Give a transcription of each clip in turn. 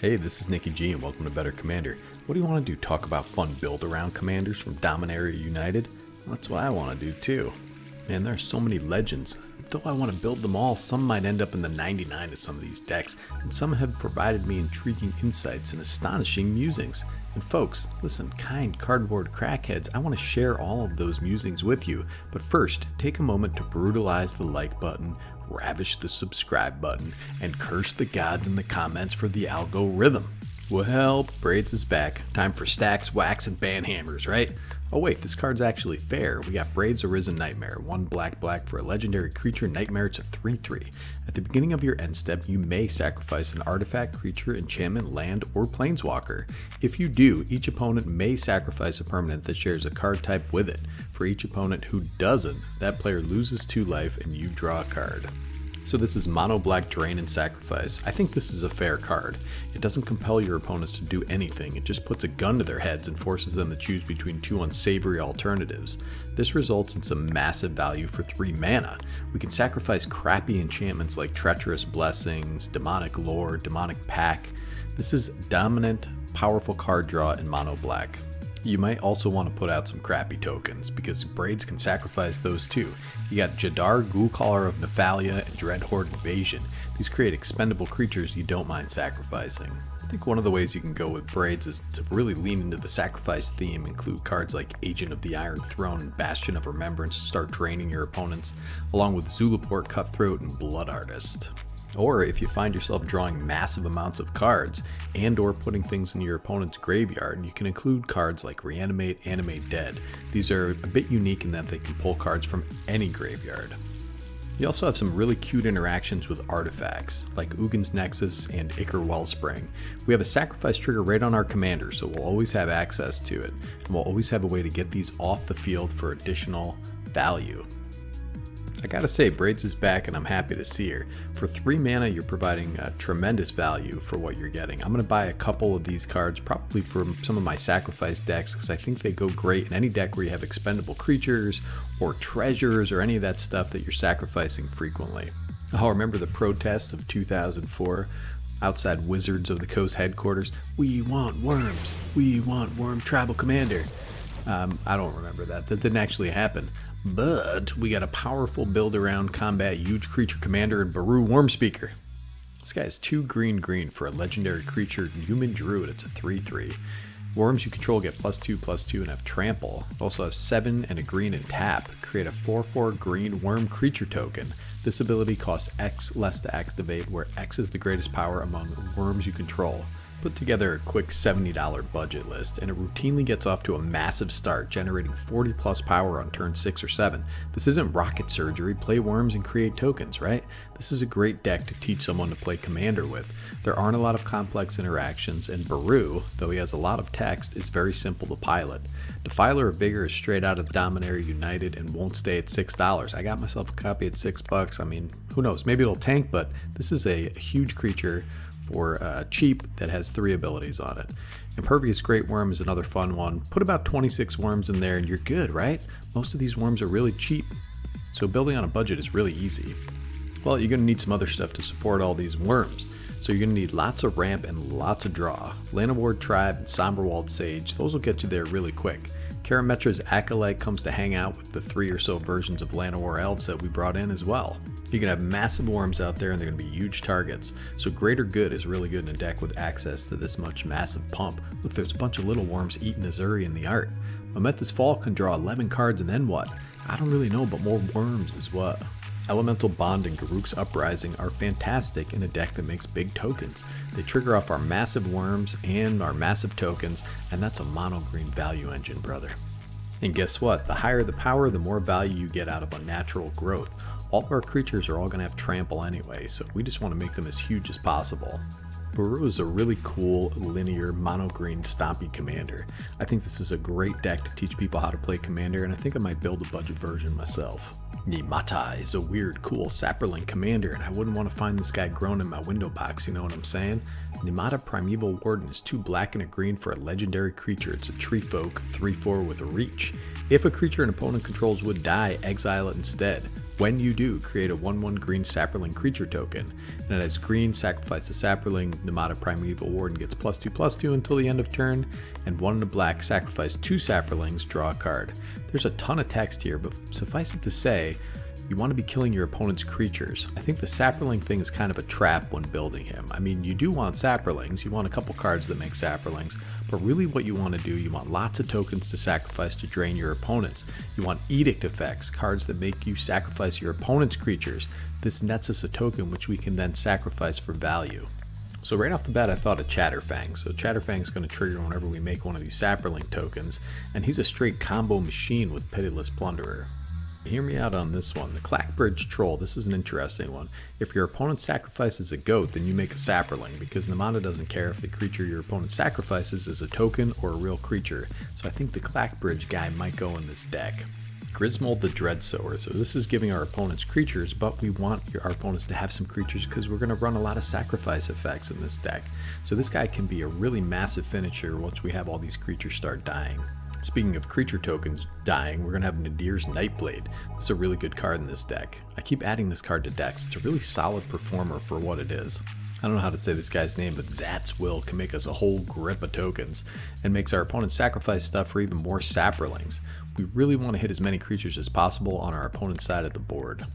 Hey, this is Nicky G and welcome to Better Commander. What do you want to do? Talk about fun build-around commanders from Dominaria United? Well, that's what I want to do too. Man, there are so many legends. Though I want to build them all, some might end up in the 99 of some of these decks, and some have provided me intriguing insights and astonishing musings. And folks, listen, kind cardboard crackheads, I want to share all of those musings with you, but first, take a moment to brutalize the like button, ravish the subscribe button, and curse the gods in the comments for the algorithm. Well, Braids is back. Time for stacks, wax, and banhammers, right? Oh wait, this card's actually fair. We got Braids Arisen Nightmare, 1 black for a legendary creature Nightmare. It's a 3/3. At the beginning of your end step, you may sacrifice an artifact, creature, enchantment, land, or planeswalker. If you do, each opponent may sacrifice a permanent that shares a card type with it. For each opponent who doesn't, that player loses 2 life and you draw a card. So this is mono black drain and sacrifice. I think this is a fair card. It doesn't compel your opponents to do anything, it just puts a gun to their heads and forces them to choose between 2 unsavory alternatives. This results in some massive value for 3 mana. We can sacrifice crappy enchantments like Treacherous Blessings, Demonic Lore, Demonic Pack. This is dominant, powerful card draw in mono black. You might also want to put out some crappy tokens, because Braids can sacrifice those too. You got Jadar, Ghoulcaller of Nephalia, and Dreadhorde Invasion. These create expendable creatures you don't mind sacrificing. I think one of the ways you can go with Braids is to really lean into the sacrifice theme, include cards like Agent of the Iron Throne and Bastion of Remembrance to start draining your opponents, along with Zulaport, Cutthroat, and Blood Artist. Or if you find yourself drawing massive amounts of cards and or putting things in your opponent's graveyard, you can include cards like Reanimate, Animate Dead. These are a bit unique in that they can pull cards from any graveyard. You also have some really cute interactions with artifacts, like Ugin's Nexus and Ichor Wellspring. We have a sacrifice trigger right on our commander, so we'll always have access to it, and we'll always have a way to get these off the field for additional value. I gotta say, Braids is back and I'm happy to see her. For 3 mana, you're providing tremendous value for what you're getting. I'm gonna buy a couple of these cards, probably from some of my sacrifice decks, because I think they go great in any deck where you have expendable creatures or treasures or any of that stuff that you're sacrificing frequently. Oh, remember the protests of 2004? Outside Wizards of the Coast headquarters, "We want worms, we want Wurm Tribal Commander." I don't remember that. That didn't actually happen. But we got a powerful build around combat huge creature commander in Baru Wurmspeaker. This guy is 2 green for a legendary creature human druid. It's a 3/3. Worms you control get +2/+2 and have trample. It also has 7 and a green and tap. Create a 4/4 green worm creature token. This ability costs X less to activate, where X is the greatest power among worms you control. Put together a quick $70 budget list, and it routinely gets off to a massive start, generating 40 plus power on turn 6 or 7. This isn't rocket surgery, play worms and create tokens, right? This is a great deck to teach someone to play commander with. There aren't a lot of complex interactions, and Baru, though he has a lot of text, is very simple to pilot. Defiler of Vigor is straight out of Dominaria United and won't stay at $6. I got myself a copy at $6. I mean, who knows, maybe it'll tank, but this is a huge creature for cheap that has 3 abilities on it. Impervious Great Worm is another fun one. Put about 26 worms in there and you're good, right? Most of these worms are really cheap, so building on a budget is really easy. Well, you're going to need some other stuff to support all these worms. So you're going to need lots of ramp and lots of draw. Llanowar Tribe and Somberwald Sage, those will get you there really quick. Karametra's Acolyte comes to hang out with the 3 or so versions of Llanowar Elves that we brought in as well. You can have massive worms out there and they're going to be huge targets. So Greater Good is really good in a deck with access to this much massive pump. Look, there's a bunch of little worms eating Azuri in the art. Momentous Fall can draw 11 cards and then what? I don't really know, but more worms is what. Elemental Bond and Garruk's Uprising are fantastic in a deck that makes big tokens. They trigger off our massive worms and our massive tokens, and that's a mono green value engine, brother. And guess what? The higher the power, the more value you get out of unnatural growth. All of our creatures are all going to have trample anyway, so we just want to make them as huge as possible. Baru is a really cool, linear, mono-green, stompy commander. I think this is a great deck to teach people how to play commander, and I think I might build a budget version myself. Nemata is a weird, cool Saproling commander, and I wouldn't want to find this guy grown in my window box, you know what I'm saying? Nemata Primeval Warden is 2 black and a green for a legendary creature. It's a tree folk, 3/4 with a reach. If a creature an opponent controls would die, exile it instead. When you do, create a 1/1 green sapperling creature token, and it has green, sacrifice a sapperling, Nemata Primeval Warden gets +2/+2 until the end of turn, and 1 in a black, sacrifice 2 sapperlings, draw a card. There's a ton of text here, but suffice it to say, you want to be killing your opponent's creatures. I think the sapperling thing is kind of a trap when building him. I mean, you do want sapperlings, you want a couple cards that make sapperlings, but really what you want to do, you want lots of tokens to sacrifice to drain your opponents. You want edict effects, cards that make you sacrifice your opponent's creatures. This nets us a token which we can then sacrifice for value. So right off the bat I thought of Chatterfang. So Chatterfang is going to trigger whenever we make one of these sapperling tokens, and he's a straight combo machine with Pitiless Plunderer. Hear me out on this one. The Clackbridge Troll, this is an interesting one. If your opponent sacrifices a goat, then you make a sapperling, because Nemata doesn't care if the creature your opponent sacrifices is a token or a real creature. So I think the Clackbridge guy might go in this deck. Grismold the Dreadsower. So this is giving our opponents creatures, but we want our opponents to have some creatures because we're going to run a lot of sacrifice effects in this deck. So this guy can be a really massive finisher once we have all these creatures start dying. Speaking of creature tokens dying, we're going to have Nadir's Nightblade. This is a really good card in this deck. I keep adding this card to decks. It's a really solid performer for what it is. I don't know how to say this guy's name, but Zat's Will can make us a whole grip of tokens and makes our opponents sacrifice stuff for even more sapperlings. We really want to hit as many creatures as possible on our opponent's side of the board.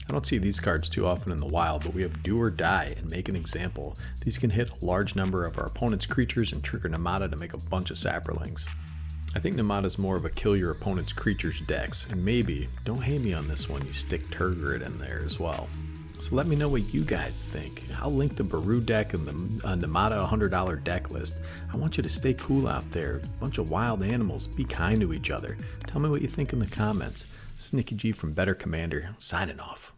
I don't see these cards too often in the wild, but we have Do or Die and Make an Example. These can hit a large number of our opponent's creatures and trigger Nemata to make a bunch of sapperlings. I think Nemata's more of a kill your opponent's creatures decks, and maybe, don't hate me on this one, you stick Turgid in there as well. So let me know what you guys think. I'll link the Baru deck and the Nemata $100 deck list. I want you to stay cool out there. A bunch of wild animals. Be kind to each other. Tell me what you think in the comments. This is Nicky G from Better Commander, signing off.